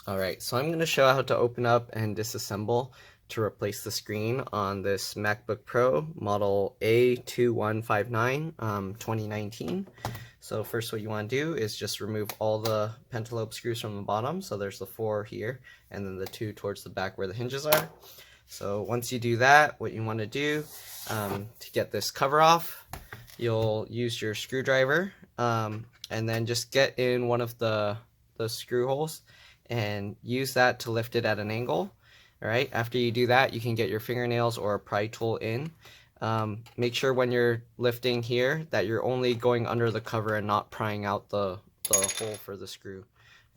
Alright, so I'm going to show how to open up and disassemble to replace the screen on this MacBook Pro model A2159 2019. So first what you want to do is just remove all the pentalobe screws from the bottom. So there's the 4 here and then the 2 towards the back where the hinges are. So once you do that, what you want to do to get this cover off, you'll use your screwdriver and then just get in one of the screw holes and use that to lift it at an angle. Alright, after you do that, you can get your fingernails or a pry tool in. Make sure when you're lifting here that you're only going under the cover and not prying out the hole for the screw.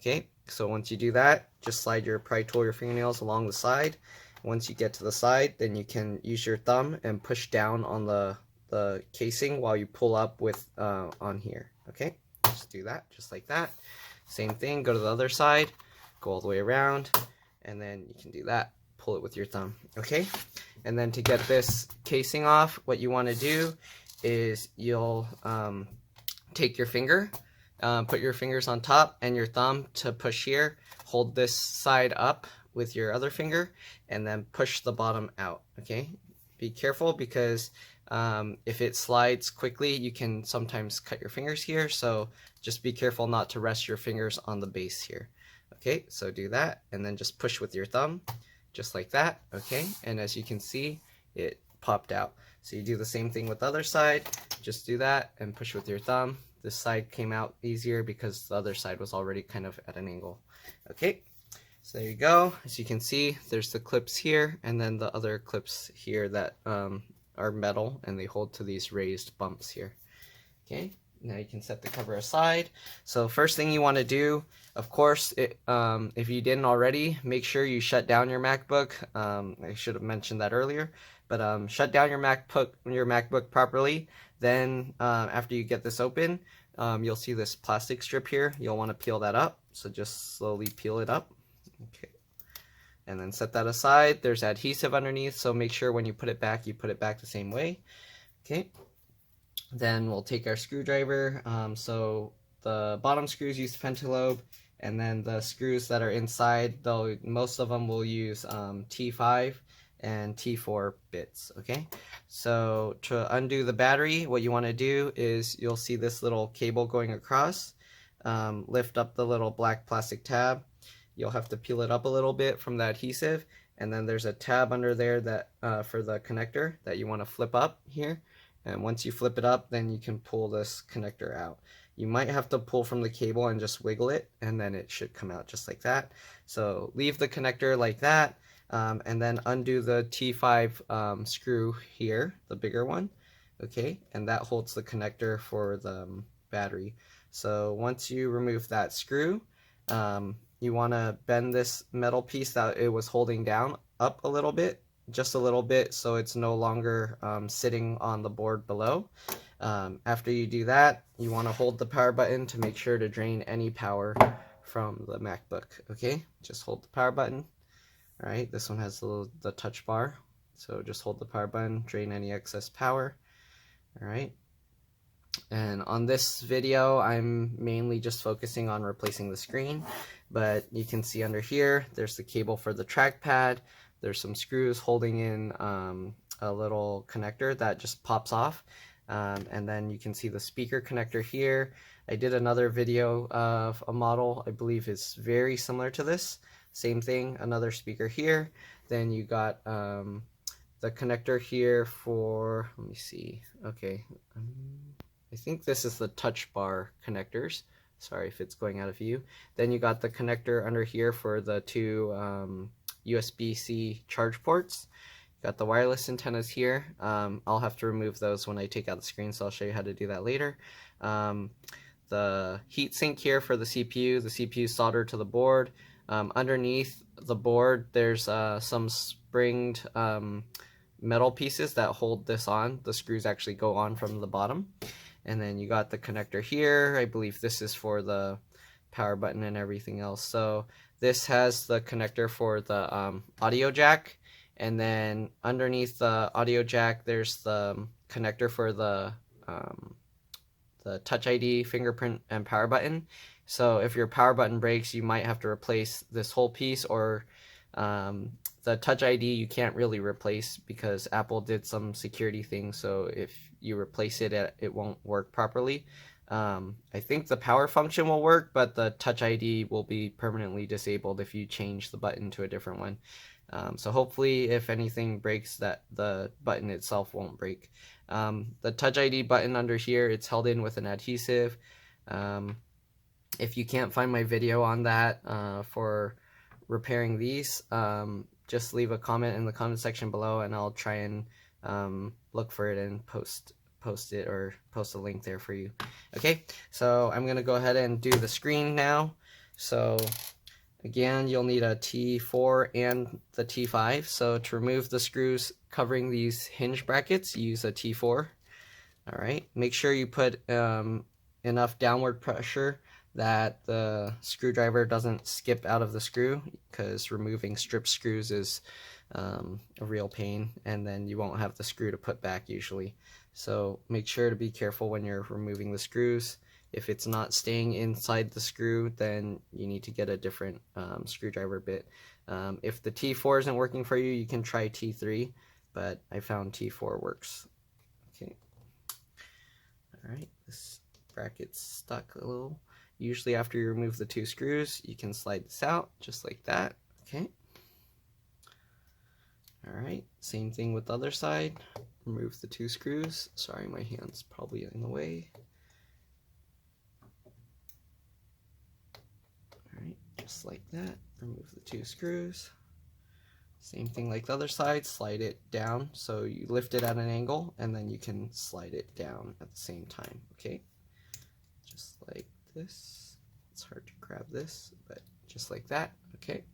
Okay, so once you do that, just slide your pry tool, your fingernails along the side. Once you get to the side, then you can use your thumb and push down on the casing while you pull up with on here. Okay, just do that, just like that. Same thing, go to the other side, go all the way around, and then you can do that. Pull it with your thumb. Okay, and then to get this casing off, what you want to do is you'll take your finger, put your fingers on top and your thumb to push here. Hold this side up with your other finger and then push the bottom out. Okay, be careful because if it slides quickly, you can sometimes cut your fingers here, so just be careful not to rest your fingers on the base here. Okay, so do that and then just push with your thumb, just like that. Okay, and as you can see, it popped out. So you do the same thing with the other side, just do that and push with your thumb. This side came out easier because the other side was already kind of at an angle. Okay, so there you go. As you can see, there's the clips here and then the other clips here that are metal and they hold to these raised bumps here. Okay, now you can set the cover aside. So first thing you want to do, of course, if you didn't already, make sure you shut down your MacBook. I should have mentioned that earlier, but shut down your MacBook properly. Then after you get this open, you'll see this plastic strip here. You'll want to peel that up. So just slowly peel it up. Okay, and then set that aside. There's adhesive underneath, so make sure when you put it back the same way. Okay, then we'll take our screwdriver. So the bottom screws use pentalobe, and then the screws that are inside, though most of them will use T5 and T4 bits. Okay, so to undo the battery, what you want to do is you'll see this little cable going across. Lift up the little black plastic tab. You'll have to peel it up a little bit from the adhesive, and then there's a tab under there that for the connector that you want to flip up here. And once you flip it up, then you can pull this connector out. You might have to pull from the cable and just wiggle it, and then it should come out just like that. So leave the connector like that, and then undo the T5 screw here, the bigger one. Okay, and that holds the connector for the battery. So once you remove that screw, you want to bend this metal piece that it was holding down up a little bit, just a little bit, so it's no longer sitting on the board below. After you do that, you want to hold the power button to make sure to drain any power from the MacBook. Okay, just hold the power button. All right, this one has the touch bar, so just hold the power button, drain any excess power. All right. And on this video, I'm mainly just focusing on replacing the screen, but you can see under here, there's the cable for the trackpad. There's some screws holding in a little connector that just pops off. And then you can see the speaker connector here. I did another video of a model, I believe is very similar to this. Same thing, another speaker here. Then you got the connector here for, let me see, okay. I think this is the touch bar connectors. Sorry if it's going out of view. Then you got the connector under here for the 2 USB-C charge ports. Got the wireless antennas here. I'll have to remove those when I take out the screen, so I'll show you how to do that later. The heat sink here for the CPU soldered to the board. Underneath the board, there's some springed metal pieces that hold this on. The screws actually go on from the bottom. And then you got the connector here. I believe this is for the power button and everything else. So this has the connector for the audio jack, and then underneath the audio jack there's the connector for the Touch ID, fingerprint, and power button. So if your power button breaks, you might have to replace this whole piece, or the Touch ID you can't really replace because Apple did some security things, so if you replace it, it won't work properly. I think the power function will work, but the Touch ID will be permanently disabled if you change the button to a different one. So hopefully, if anything breaks, that the button itself won't break. The Touch ID button under here, it's held in with an adhesive. If you can't find my video on that for repairing these, just leave a comment in the comment section below, and I'll try and look for it and post it, or post a link there for you. Okay, so I'm gonna go ahead and do the screen now. So again, you'll need a T4 and the T5. So to remove the screws covering these hinge brackets, use a T4. All right, make sure you put enough downward pressure that the screwdriver doesn't skip out of the screw, because removing strip screws is a real pain, and then you won't have the screw to put back usually. So make sure to be careful when you're removing the screws. If it's not staying inside the screw, then you need to get a different screwdriver bit. If the T4 isn't working for you, you can try T3, but I found T4 works. Okay. All right, this bracket's stuck a little. Usually after you remove the two screws, you can slide this out just like that. Okay. All right, same thing with the other side. Remove the two screws. Sorry, my hand's probably in the way. All right, just like that. Remove the two screws. Same thing like the other side. Slide it down. So you lift it at an angle, and then you can slide it down at the same time. Okay, just like this. It's hard to grab this, but just like that. Okay.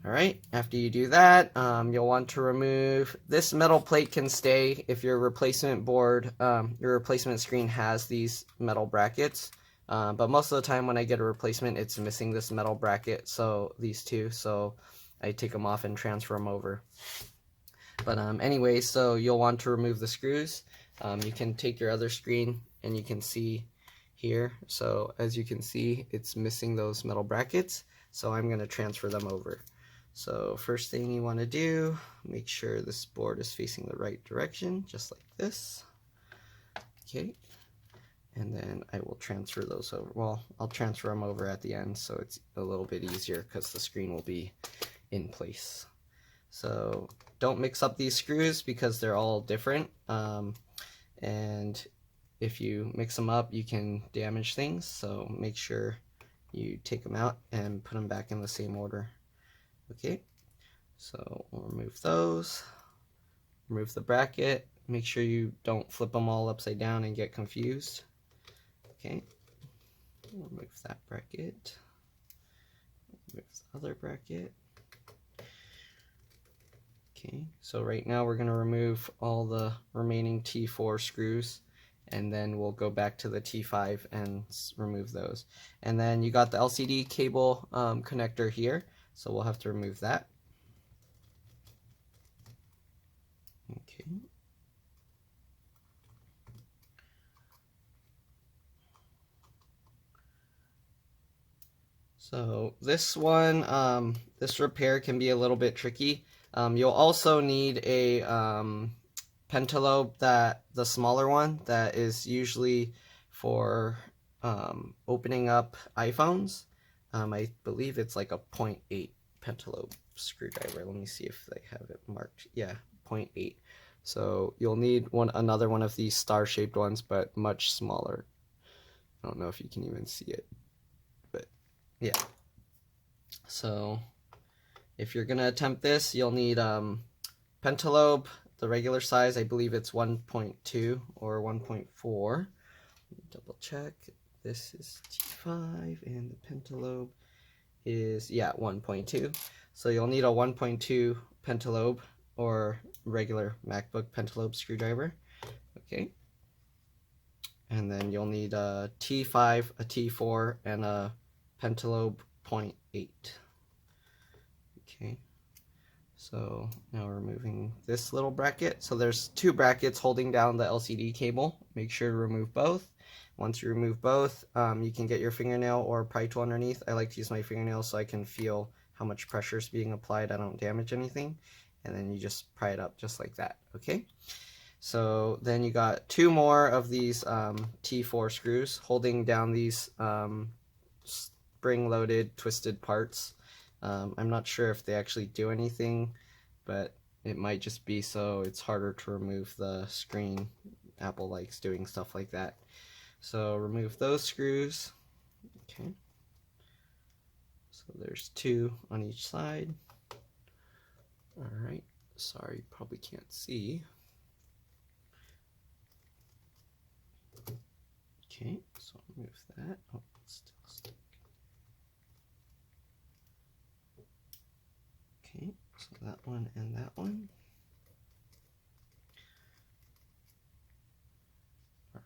All right, after you do that, you'll want to remove this metal plate. Can stay if your replacement board, your replacement screen has these metal brackets, but most of the time when I get a replacement, it's missing this metal bracket, so these two, so I take them off and transfer them over. But anyway, so you'll want to remove the screws. You can take your other screen and you can see here, so as you can see, it's missing those metal brackets, so I'm going to transfer them over. So first thing you want to do, make sure this board is facing the right direction, just like this. Okay, and then I will transfer those over. Well, I'll transfer them over at the end, so it's a little bit easier because the screen will be in place. So don't mix up these screws because they're all different, and if you mix them up, you can damage things, so make sure you take them out and put them back in the same order. Okay, so we'll remove those, remove the bracket, make sure you don't flip them all upside down and get confused. Okay, remove that bracket, remove the other bracket. Okay, so right now we're going to remove all the remaining T4 screws, and then we'll go back to the T5 and remove those. And then you got the LCD cable connector here, so we'll have to remove that. Okay. So this one, this repair can be a little bit tricky. You'll also need a pentalobe, the smaller one that is usually for opening up iPhones. I believe it's like a 0.8 pentalobe screwdriver. Let me see if they have it marked. Yeah, 0.8. So you'll need another one of these star-shaped ones, but much smaller. I don't know if you can even see it, but yeah. So if you're gonna attempt this, you'll need pentalobe, the regular size. I believe it's 1.2 or 1.4. Double check. This is T5 and the pentalobe is, yeah, 1.2. So you'll need a 1.2 pentalobe or regular MacBook pentalobe screwdriver. Okay. And then you'll need a T5, a T4, and a pentalobe 0.8. Okay. So now we're removing this little bracket. So there's two brackets holding down the LCD cable. Make sure to remove both. Once you remove both, you can get your fingernail or pry tool underneath. I like to use my fingernail so I can feel how much pressure is being applied. I don't damage anything. And then you just pry it up just like that, okay? So then you got 2 more of these T4 screws holding down these spring-loaded twisted parts. I'm not sure if they actually do anything, but it might just be so it's harder to remove the screen. Apple likes doing stuff like that. So remove those screws. Okay. So there's 2 on each side. Alright, sorry, probably can't see. Okay, so remove that. Oh, it's still stuck. Okay, so that one and that one.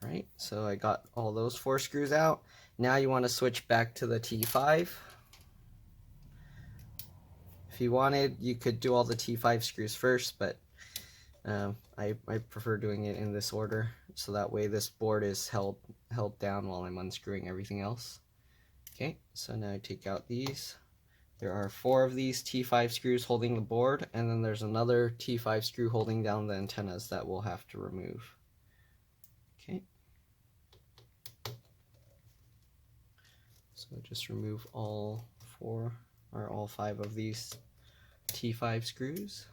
Alright, so I got all those 4 screws out. Now you want to switch back to the T5. If you wanted, you could do all the T5 screws first, but I prefer doing it in this order, so that way this board is held down while I'm unscrewing everything else. Okay, so now I take out these. There are 4 of these T5 screws holding the board, and then there's another T5 screw holding down the antennas that we'll have to remove. Okay. So just remove all 4 or all 5 of these T5 screws.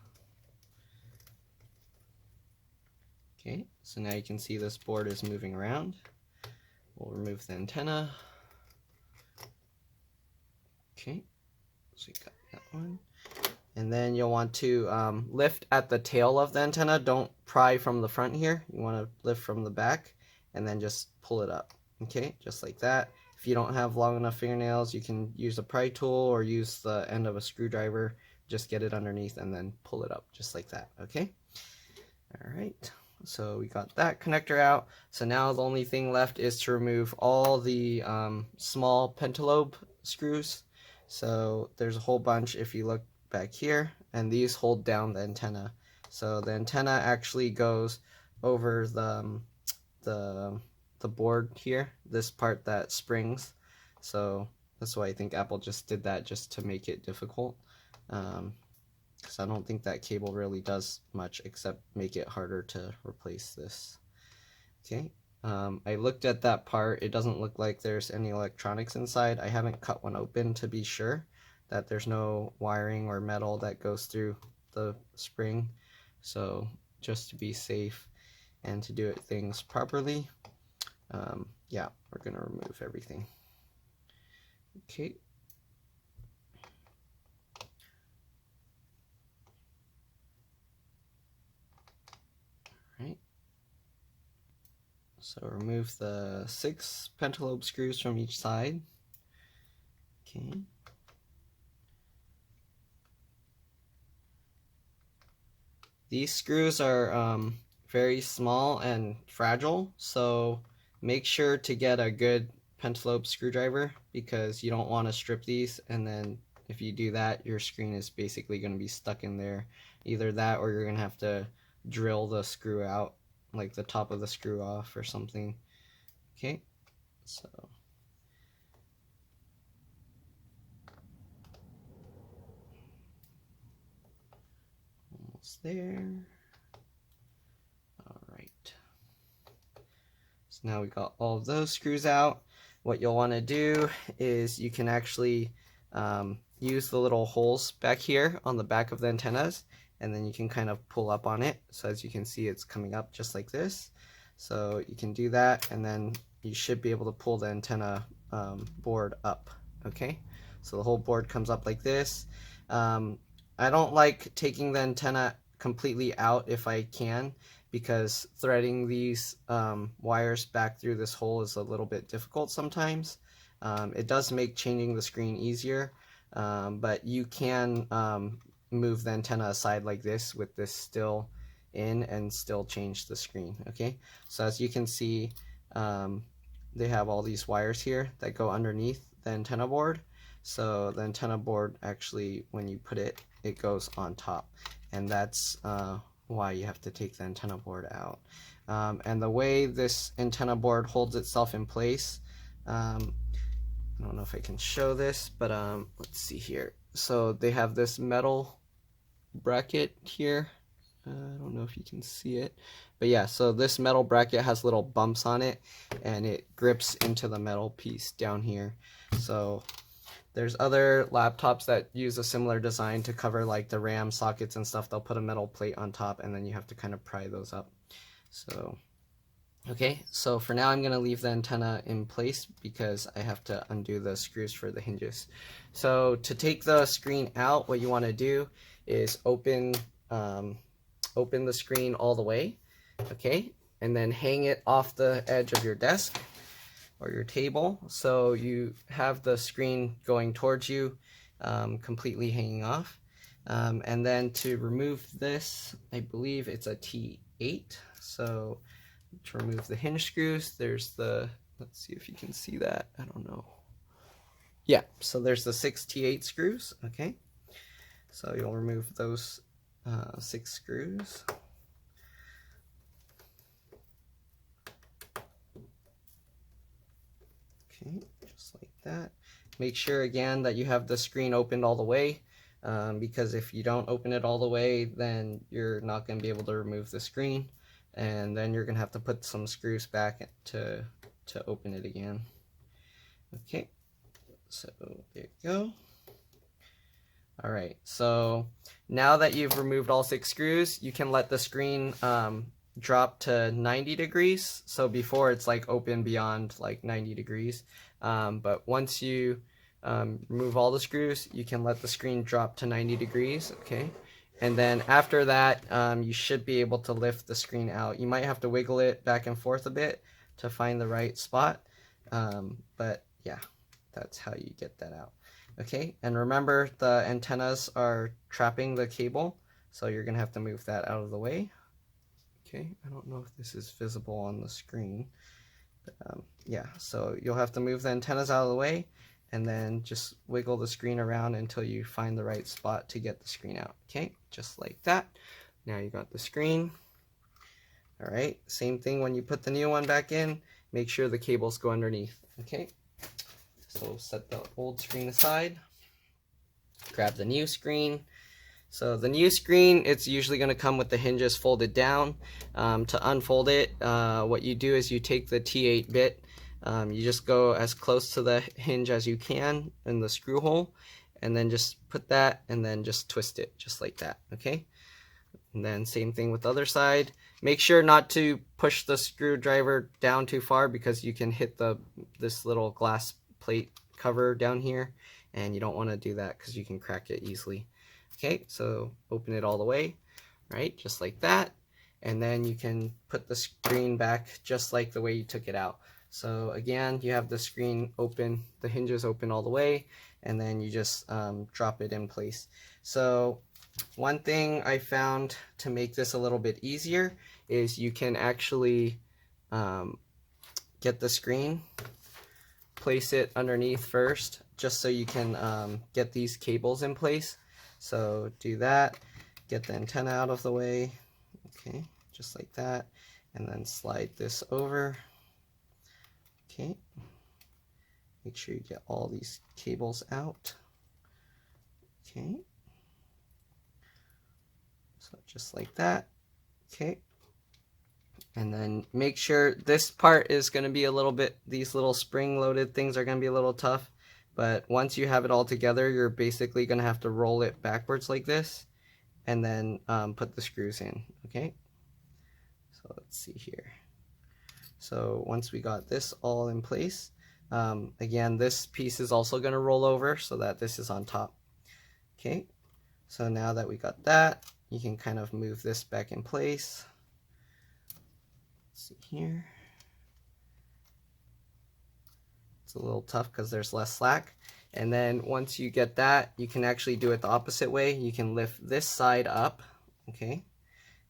Okay, so now you can see this board is moving around. We'll remove the antenna. Okay, so you got that one. And then you'll want to lift at the tail of the antenna. Don't pry from the front here. You want to lift from the back and then just pull it up. Okay, just like that. If you don't have long enough fingernails, you can use a pry tool or use the end of a screwdriver. Just get it underneath and then pull it up just like that. Okay, all right. So we got that connector out. So now the only thing left is to remove all the small pentalobe screws. So there's a whole bunch if you look back here, and these hold down the antenna. So the antenna actually goes over the board here, this part that springs. So that's why I think Apple just did that, just to make it difficult. Because I don't think that cable really does much except make it harder to replace this. Okay, I looked at that part. It doesn't look like there's any electronics inside. I haven't cut one open to be sure that there's no wiring or metal that goes through the spring. So just to be safe and to do things properly, yeah, we're gonna remove everything. Okay. Right. So remove the 6 pentalobe screws from each side. Okay. These screws are very small and fragile, so make sure to get a good pentalobe screwdriver, because you don't want to strip these, and then if you do that, your screen is basically going to be stuck in there. Either that, or you're going to have to drill the screw out, like the top of the screw off or something. Okay, so almost there. All right, so now we got all of those screws out. What you'll want to do is you can actually use the little holes back here on the back of the antennas, and then you can kind of pull up on it. So as you can see, it's coming up just like this. So you can do that, and then you should be able to pull the antenna board up. Okay, so the whole board comes up like this. I don't like taking the antenna completely out if I can, because threading these wires back through this hole is a little bit difficult sometimes. It does make changing the screen easier, but you can move the antenna aside like this with this still in and still change the screen. Okay, so as you can see, they have all these wires here that go underneath the antenna board. So the antenna board actually, when you put it, it goes on top, and that's why you have to take the antenna board out. And the way this antenna board holds itself in place, I don't know if I can show this, but let's see here. So they have this metal bracket here. I don't know if you can see it, but yeah, so this metal bracket has little bumps on it, and it grips into the metal piece down here. So there's other laptops that use a similar design to cover like the RAM sockets and stuff. They'll put a metal plate on top, and then you have to kind of pry those up. So okay, so for now I'm going to leave the antenna in place because I have to undo the screws for the hinges. So to take the screen out, what you want to do is open the screen all the way, okay, and then hang it off the edge of your desk or your table so you have the screen going towards you, completely hanging off. And then to remove this, I believe it's a T8. So to remove the hinge screws, there's the, let's see if you can see that, I don't know. Yeah, so there's the 6 T8 screws, okay? So you'll remove those 6 screws. Okay, just like that. Make sure again that you have the screen opened all the way, because if you don't open it all the way, then you're not going to be able to remove the screen, and then you're going to have to put some screws back to open it again. Okay, so there you go. All right, so now that you've removed all 6 screws, you can let the screen drop to 90 degrees. So before it's like open beyond like 90 degrees. But once you remove all the screws, you can let the screen drop to 90 degrees, okay? And then after that, you should be able to lift the screen out. You might have to wiggle it back and forth a bit to find the right spot. But yeah, that's how you get that out. Okay, and remember the antennas are trapping the cable, so you're gonna have to move that out of the way. Okay, I don't know if this is visible on the screen, but yeah, so you'll have to move the antennas out of the way and then just wiggle the screen around until you find the right spot to get the screen out. Okay, just like that. Now you got the screen. All right, same thing when you put the new one back in, make sure the cables go underneath. Okay. So set the old screen aside, grab the new screen. So the new screen, it's usually going to come with the hinges folded down. To unfold it, what you do is you take the T8 bit, you just go as close to the hinge as you can in the screw hole, and then just put that and then just twist it just like that, okay? And then same thing with the other side. Make sure not to push the screwdriver down too far because you can hit this little glass plate cover down here, and you don't want to do that because you can crack it easily. Okay, so open it all the way, right, just like that, and then you can put the screen back just like the way you took it out. So again, you have the screen open, the hinges open all the way, and then you just drop it in place. So one thing I found to make this a little bit easier is you can actually get the screen, place it underneath first, just so you can get these cables in place. So do that, get the antenna out of the way, okay, just like that, and then slide this over, okay, make sure you get all these cables out, okay, so just like that, okay. And then make sure this part is going to be a little bit, these little spring-loaded things are going to be a little tough. But once you have it all together, you're basically going to have to roll it backwards like this and then put the screws in, okay? So let's see here. So once we got this all in place, again, this piece is also going to roll over so that this is on top, okay? So now that we got that, you can kind of move this back in place. See here, it's a little tough because there's less slack. And then once you get that, you can actually do it the opposite way. You can lift this side up, okay,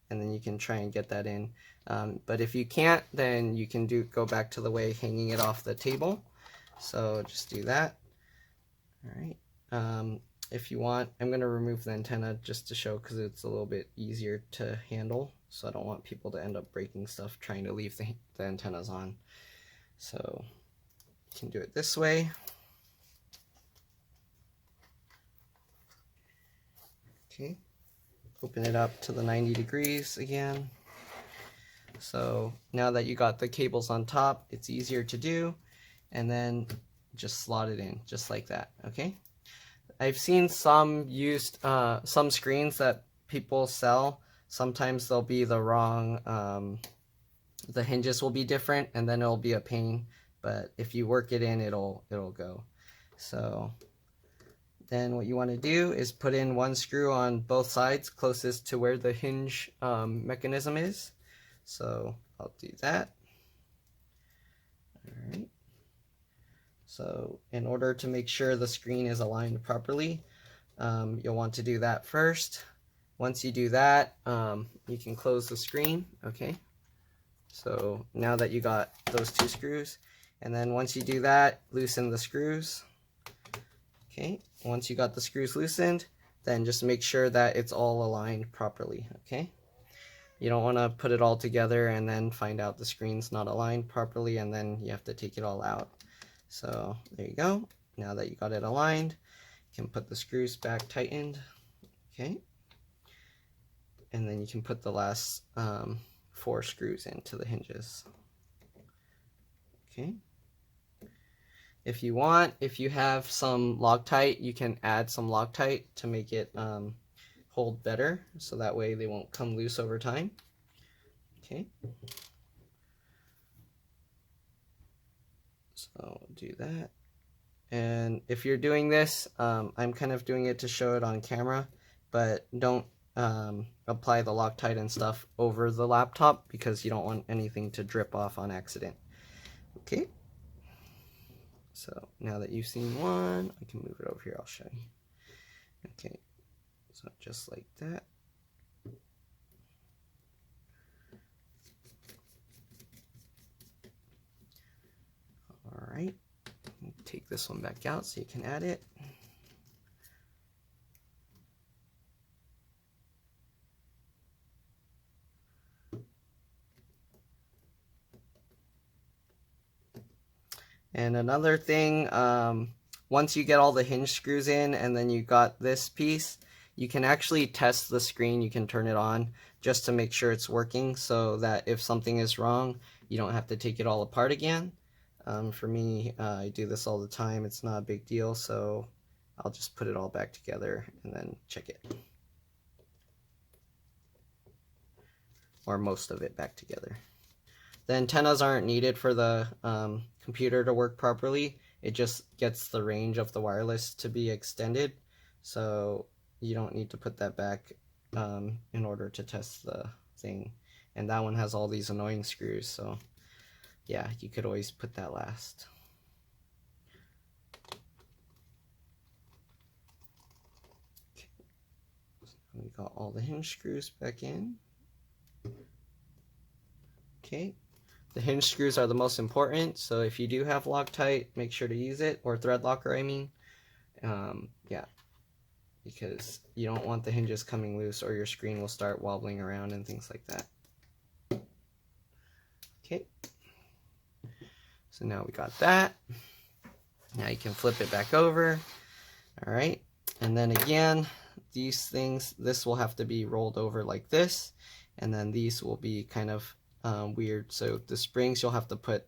and then you can try and get that in. But if you can't, then you can go back to the way hanging it off the table. So just do that. All right. if you want, I'm going to remove the antenna just to show, because it's a little bit easier to handle, so I don't want people to end up breaking stuff trying to leave the antennas on. So you can do it this way. Okay, open it up to the 90 degrees again. So now that you got the cables on top, it's easier to do, and then just slot it in just like that. Okay, I've seen some used some screens that people sell. Sometimes they'll be the wrong, the hinges will be different, and then it'll be a pain, but if you work it in, it'll go. So then what you want to do is put in one screw on both sides closest to where the hinge mechanism is. So I'll do that. All right. So in order to make sure the screen is aligned properly, you'll want to do that first. Once you do that, you can close the screen. Okay. So now that you got those two screws, and then once you do that, loosen the screws. Okay. Once you got the screws loosened, then just make sure that it's all aligned properly. Okay. You don't want to put it all together and then find out the screen's not aligned properly, and then you have to take it all out. So there you go. Now that you got it aligned, you can put the screws back tightened. Okay. And then you can put the last 4 screws into the hinges. Okay. If you want, if you have some Loctite, you can add some Loctite to make it hold better, so that way they won't come loose over time. Okay. So do that. And if you're doing this, I'm kind of doing it to show it on camera, but don't apply the Loctite and stuff over the laptop, because you don't want anything to drip off on accident. Okay. So now that you've seen one, I can move it over here, I'll show you. Okay. So just like that. All right. Take this one back out so you can add it. And another thing, once you get all the hinge screws in and then you got this piece, you can actually test the screen. You can turn it on just to make sure it's working, so that if something is wrong, you don't have to take it all apart again. For me, I do this all the time. It's not a big deal, so I'll just put it all back together and then check it. Or most of it back together. The antennas aren't needed for the computer to work properly. It just gets the range of the wireless to be extended, so you don't need to put that back in order to test the thing. And that one has all these annoying screws, so yeah, you could always put that last. Okay. So we got all the hinge screws back in. Okay. The hinge screws are the most important, so if you do have Loctite, make sure to use it, or thread locker, I mean. Yeah, because you don't want the hinges coming loose, or your screen will start wobbling around and things like that. Okay, so now we got that. Now you can flip it back over. All right, and then again, these things, this will have to be rolled over like this, and then these will be kind of weird. So the springs you'll have to put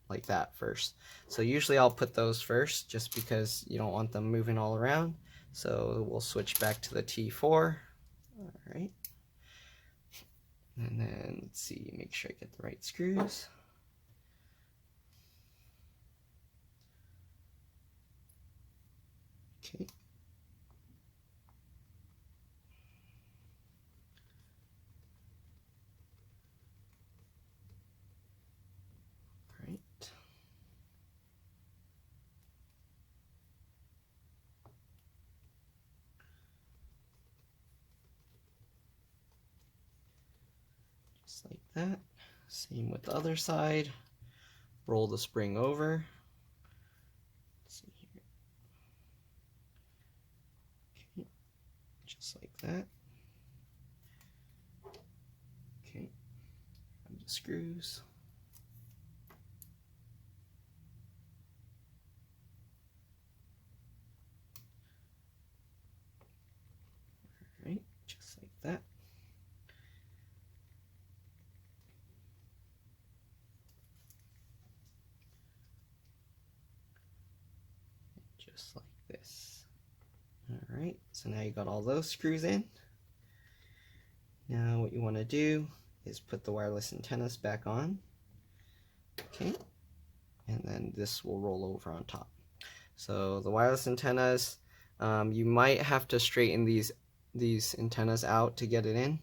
like that first. So usually I'll put those first, just because you don't want them moving all around. So we'll switch back to the T4. All right. And then let's see, make sure I get the right screws. Okay. Just like that. Same with the other side. Roll the spring over. Let's see here. just like that. Okay, grab the screws. All right, just like that. Just like this. All right, so now you got all those screws in. Now what you want to do is put the wireless antennas back on. Okay, and then this will roll over on top. So the wireless antennas, you might have to straighten these antennas out to get it in,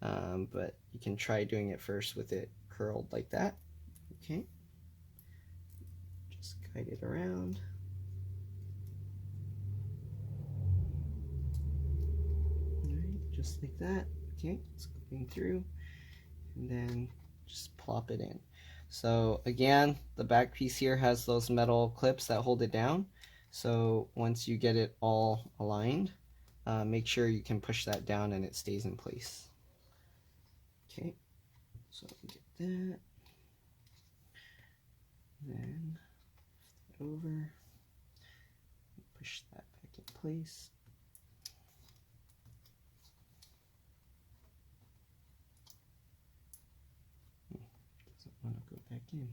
but you can try doing it first with it curled like that. Okay, just guide it around. Alright, just like that. Okay, it's going through, and then just plop it in. So again, the back piece here has those metal clips that hold it down. So once you get it all aligned, make sure you can push that down and it stays in place. Okay, so get that. Then flip that over, push that back in place. Doesn't want to go back in.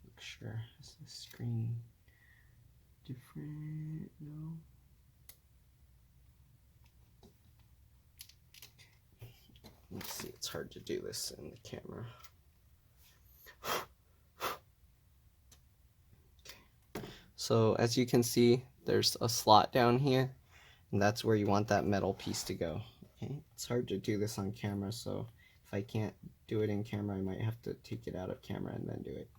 Make sure, is the screen different? No. Let's see, it's hard to do this in the camera. Okay. So as you can see, there's a slot down here, and that's where you want that metal piece to go. Okay, it's hard to do this on camera, so if I can't do it in camera, I might have to take it out of camera and then do it.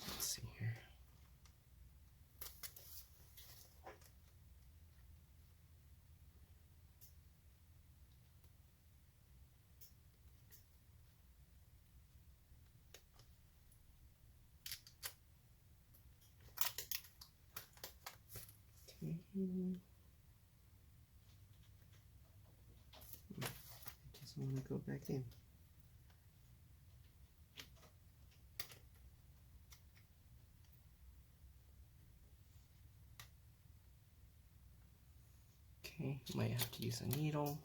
Let's see here. It doesn't want to go back in. Okay, might have to use a needle.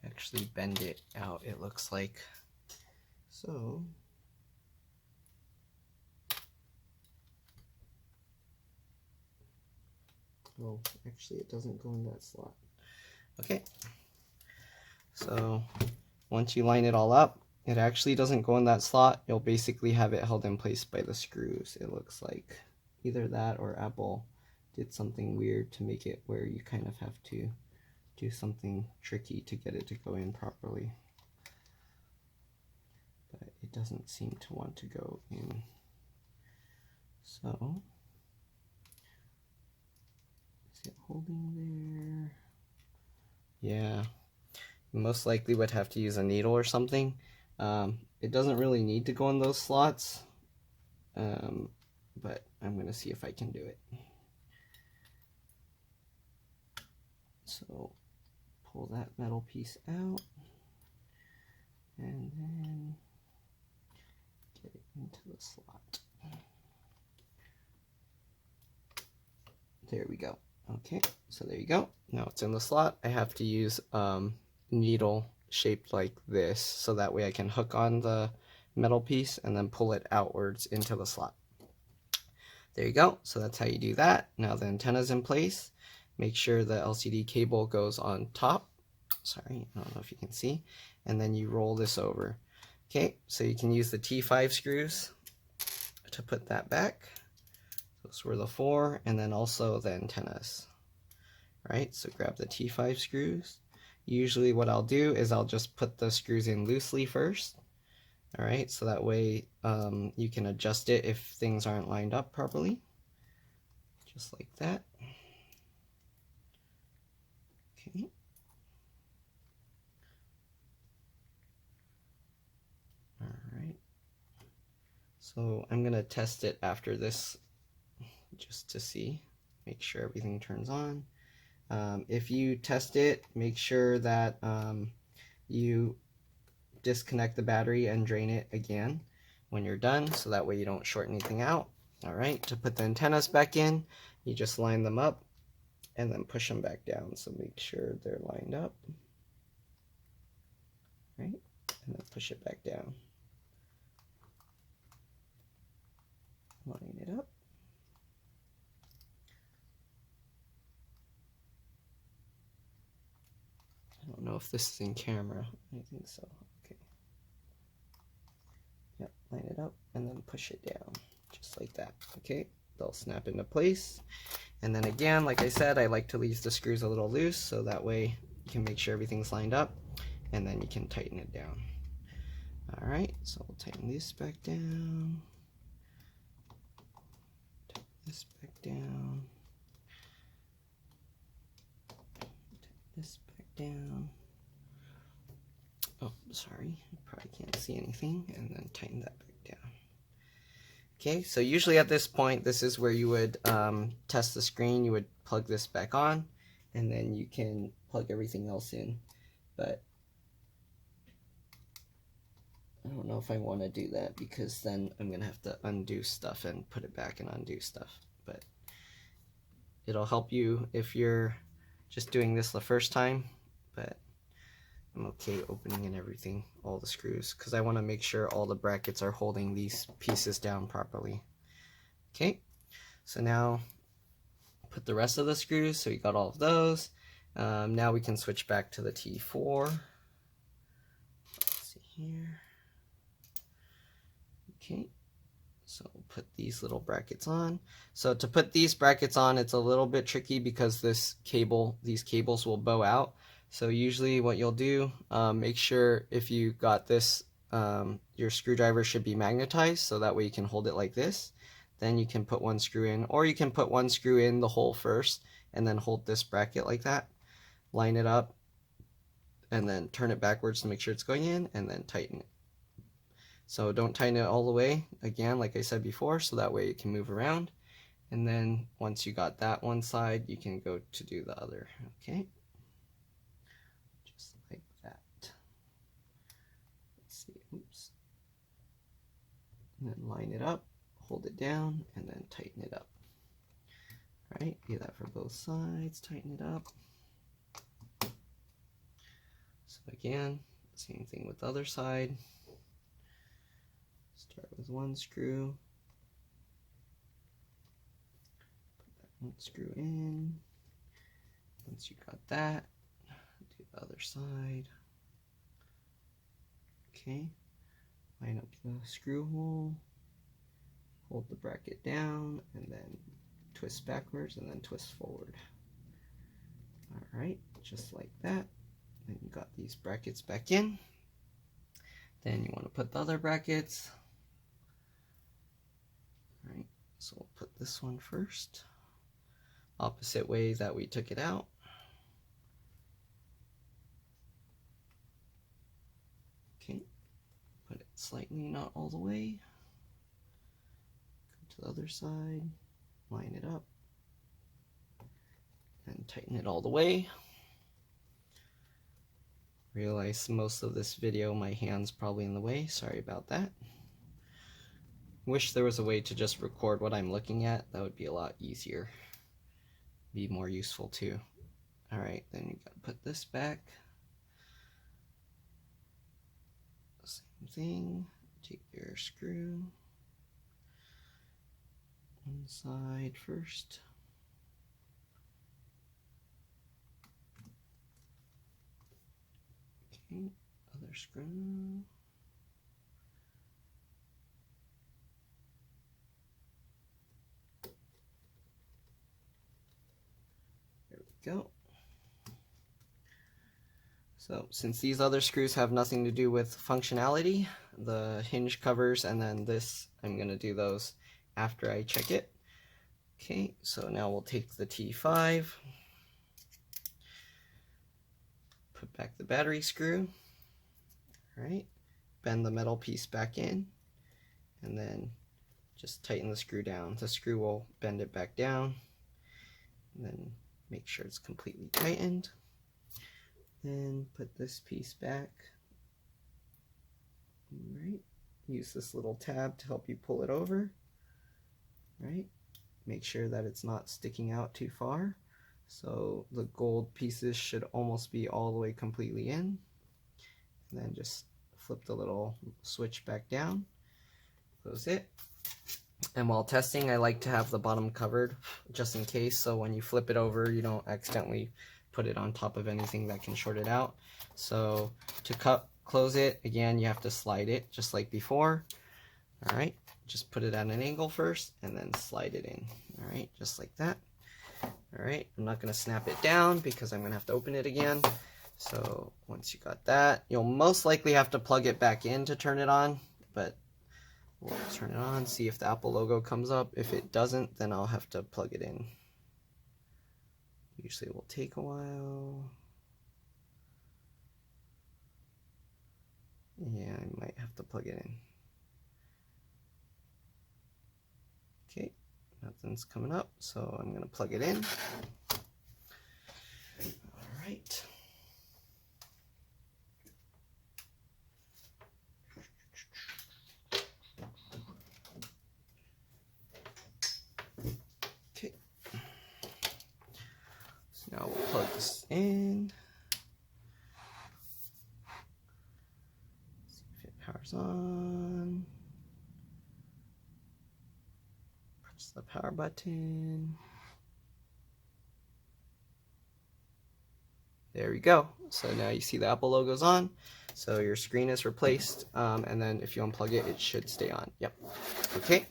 Actually bend it out, it looks like. So oh, actually it doesn't go in that slot. Okay, so once you line it all up, it actually doesn't go in that slot. You'll basically have it held in place by the screws. It looks like either that or Apple did something weird to make it where you kind of have to do something tricky to get it to go in properly. But it doesn't seem to want to go in. So is it holding there? Yeah, you most likely would have to use a needle or something. It doesn't really need to go in those slots, but I'm going to see if I can do it. So pull that metal piece out, and then get it into the slot. There we go. Okay, so there you go. Now it's in the slot. I have to use needle shaped like this, so that way I can hook on the metal piece and then pull it outwards into the slot. There you go. So that's how you do that. Now the antenna's in place. Make sure the LCD cable goes on top. Sorry, I don't know if you can see. And then you roll this over. Okay, so you can use the T5 screws to put that back. Those were the 4, and then also the antennas. Right, so grab the T5 screws. Usually what I'll do is I'll just put the screws in loosely first. Alright, so that way you can adjust it if things aren't lined up properly. Just like that. Okay. So I'm gonna test it after this just to see, make sure everything turns on. If you test it, make sure that you disconnect the battery and drain it again when you're done, so that way you don't short anything out. All right, to put the antennas back in, you just line them up and then push them back down. So make sure they're lined up, right? And then push it back down. Line it up. I don't know if this is in camera. I think so. Okay. Yep, line it up and then push it down, just like that. Okay, they'll snap into place. And then again, like I said, I like to leave the screws a little loose, so that way you can make sure everything's lined up, and then you can tighten it down. All right, so we'll tighten this back down. Tighten this back down. Tighten this back down. Oh, sorry, you probably can't see anything, and then tighten that back down. Okay, so usually at this point, this is where you would test the screen. You would plug this back on, and then you can plug everything else in. But I don't know if I want to do that, because then I'm going to have to undo stuff and put it back and undo stuff. But it'll help you if you're just doing this the first time. But I'm okay opening and everything, all the screws, because I want to make sure all the brackets are holding these pieces down properly. Okay, so now put the rest of the screws, so you got all of those. Now we can switch back to the T4. Let's see here. Okay, so we'll put these little brackets on. So to put these brackets on, it's a little bit tricky because these cables will bow out. So usually what you'll do, make sure if you got this, your screwdriver should be magnetized, so that way you can hold it like this. Then you can put one screw in, or you can put one screw in the hole first and then hold this bracket like that. Line it up and then turn it backwards to make sure it's going in, and then tighten it. So don't tighten it all the way, again, like I said before, so that way it can move around. And then once you got that one side, you can go to do the other, okay? Just like that. Let's see, oops. And then line it up, hold it down, and then tighten it up. All right, do that for both sides, tighten it up. So again, same thing with the other side. Start with one screw, put that one screw in. Once you got that, do the other side. Okay, line up the screw hole, hold the bracket down, and then twist backwards and then twist forward. All right, just like that. Then you got these brackets back in. Then you want to put the other brackets. All right, so we'll put this one first, opposite way that we took it out. Okay, put it slightly, not all the way. Go to the other side, line it up, and tighten it all the way. Realize most of this video my hand's probably in the way, sorry about that. Wish there was a way to just record what I'm looking at, that would be a lot easier, be more useful too. Alright, then you gotta put this back. Same thing, take your screw, one side first. Okay, other screw. There we go. So since these other screws have nothing to do with functionality, the hinge covers and then this, I'm going to do those after I check it. Okay, so now we'll take the T5, put back the battery screw, all right, bend the metal piece back in, and then just tighten the screw down. The screw will bend it back down, and then make sure it's completely tightened. Then put this piece back. All right. Use this little tab to help you pull it over. All right. Make sure that it's not sticking out too far. So the gold pieces should almost be all the way completely in. And then just flip the little switch back down. Close it. And while testing, I like to have the bottom covered just in case, so when you flip it over, you don't accidentally put it on top of anything that can short it out. So to close it, again, you have to slide it just like before. All right, just put it at an angle first and then slide it in. All right, just like that. All right, I'm not gonna snap it down because I'm gonna have to open it again. So once you got that, you'll most likely have to plug it back in to turn it on, but we'll turn it on, see if the Apple logo comes up. If it doesn't, then I'll have to plug it in. Usually it will take a while. Yeah, I might have to plug it in. Okay, nothing's coming up, so I'm gonna plug it in. All right. Okay. So now we'll plug this in. See if it powers on. Press the power button. There we go. So now you see the Apple logo's on. So your screen is replaced. And then if you unplug it, it should stay on. Yep. Okay.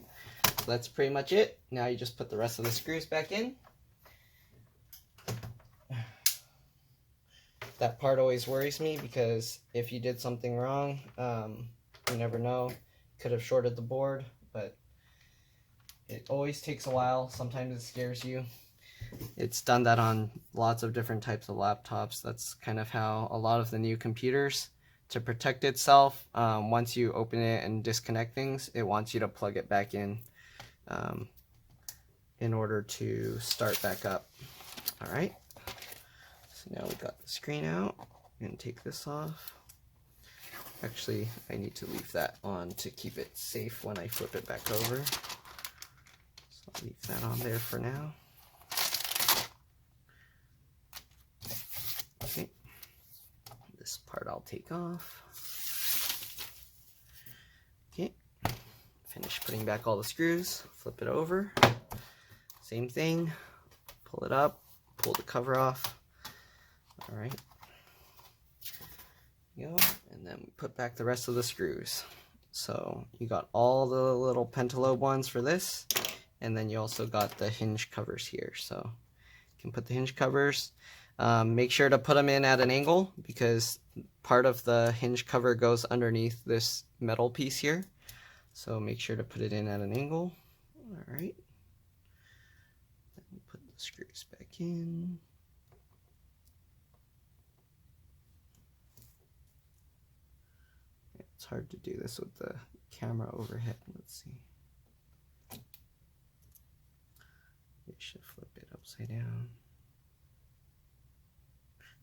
So that's pretty much it. Now you just put the rest of the screws back in. That part always worries me because if you did something wrong, you never know. Could have shorted the board, but it always takes a while. Sometimes it scares you. It's done that on lots of different types of laptops. That's kind of how a lot of the new computers, to protect itself, once you open it and disconnect things, it wants you to plug it back in order to start back up. All right. So now we got the screen out. I'm going to take this off. Actually, I need to leave that on to keep it safe when I flip it back over. So I'll leave that on there for now. Okay. This part I'll take off. Okay. Finish putting back all the screws. Flip it over. Same thing. Pull it up. Pull the cover off. All right. Go, and then we put back the rest of the screws. So you got all the little pentalobe ones for this, and then you also got the hinge covers here. So you can put the hinge covers. Make sure to put them in at an angle because part of the hinge cover goes underneath this metal piece here. So make sure to put it in at an angle. All right. Then put the screws back in. It's hard to do this with the camera overhead. Let's see. You should flip it upside down.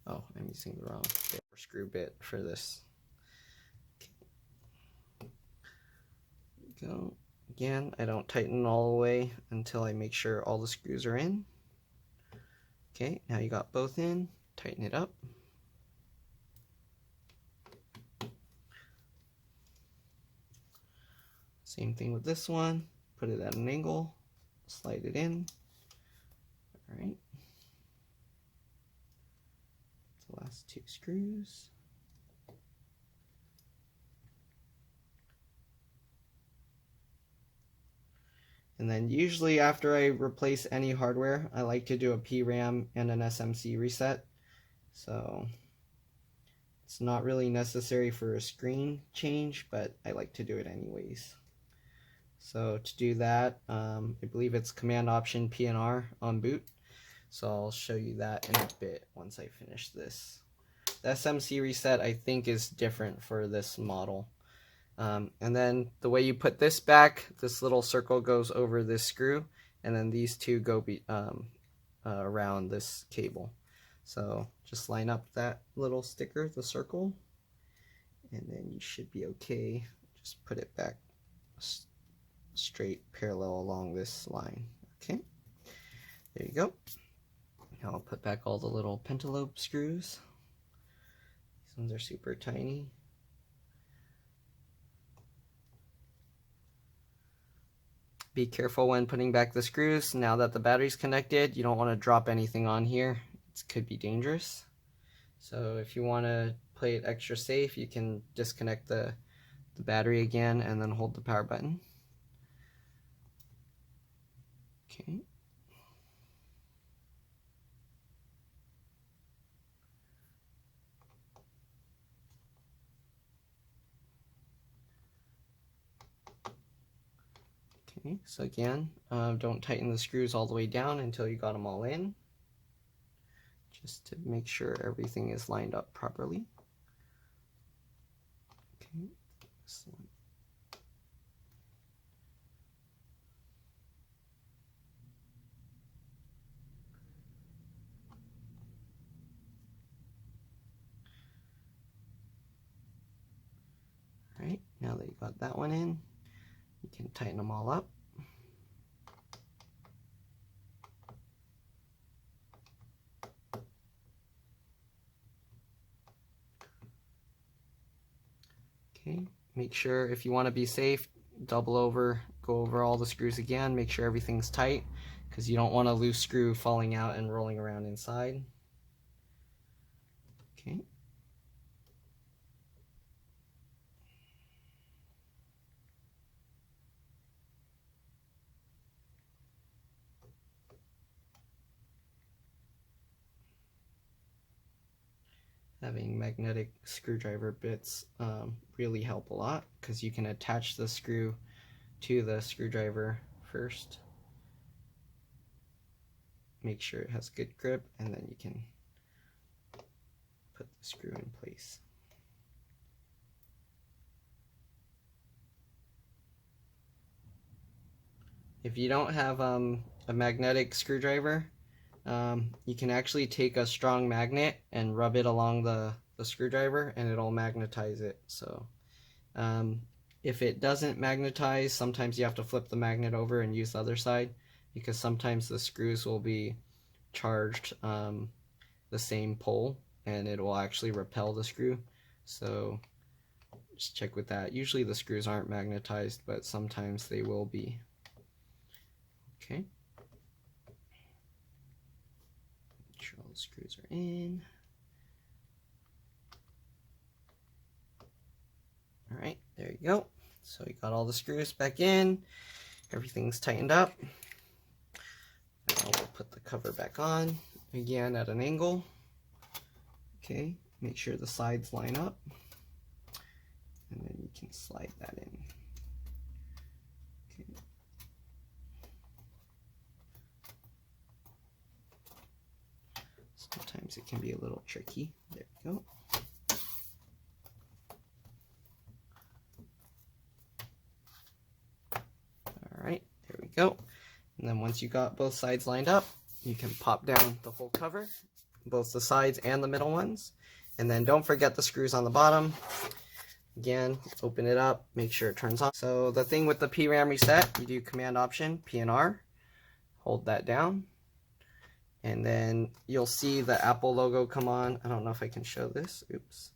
Oh, I'm using the wrong bit or screw bit for this. Okay. There we go. Again, I don't tighten all the way until I make sure all the screws are in. Okay, now you got both in. Tighten it up. Same thing with this one. Put it at an angle, slide it in. All right. The last two screws. And then usually after I replace any hardware, I like to do a PRAM and an SMC reset. So it's not really necessary for a screen change, but I like to do it anyways. So to do that, I believe it's Command Option PNR on boot. So I'll show you that in a bit once I finish this. The SMC reset I think is different for this model. And then the way you put this back, this little circle goes over this screw, and then these two go around this cable. So just line up that little sticker, the circle, and then you should be okay. Just put it back straight parallel along this line. Okay, there you go. Now I'll put back all the little pentalobe screws. These ones are super tiny. Be careful when putting back the screws. Now that the battery's connected, you don't want to drop anything on here. It could be dangerous. So if you want to play it extra safe, you can disconnect the battery again and then hold the power button. Okay. Okay, so again, don't tighten the screws all the way down until you got them all in, just to make sure everything is lined up properly. Okay, this one. All right, now that you got that one in, you can tighten them all up. Okay, make sure if you want to be safe, double over, go over all the screws again, make sure everything's tight, because you don't want a loose screw falling out and rolling around inside. Okay. Having magnetic screwdriver bits really help a lot, because you can attach the screw to the screwdriver first. Make sure it has good grip, and then you can put the screw in place. If you don't have a magnetic screwdriver, you can actually take a strong magnet and rub it along the screwdriver, and it'll magnetize it. So if it doesn't magnetize, sometimes you have to flip the magnet over and use the other side, because sometimes the screws will be charged the same pole, and it will actually repel the screw. So just check with that. Usually the screws aren't magnetized, but sometimes they will be. Okay. Make sure all the screws are in. All right, there you go. So we got all the screws back in. Everything's tightened up. Now we'll put the cover back on, again at an angle. Okay, make sure the sides line up, and then you can slide that in. Okay. Sometimes it can be a little tricky. There we go. All right, there we go. And then once you got both sides lined up, you can pop down the whole cover, both the sides and the middle ones. And then don't forget the screws on the bottom. Again, open it up, make sure it turns on. So the thing with the PRAM reset, you do Command Option, P and R, hold that down, and then you'll see the Apple logo come on. I don't know if I can show this, oops.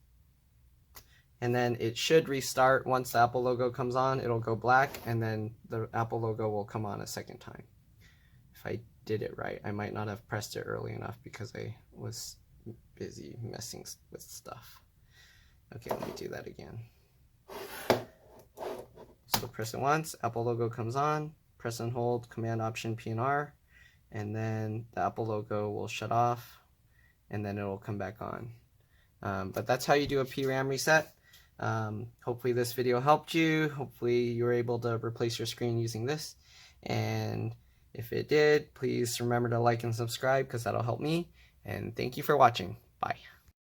And then it should restart. Once the Apple logo comes on, it'll go black, and then the Apple logo will come on a second time. If I did it right, I might not have pressed it early enough because I was busy messing with stuff. Okay, let me do that again. So press it once, Apple logo comes on, press and hold, Command Option P and R, and then the Apple logo will shut off, and then it will come back on. But that's how you do a PRAM reset. Hopefully this video helped you. Hopefully you were able to replace your screen using this. And if it did, please remember to like and subscribe, because that'll help me. And thank you for watching. Bye.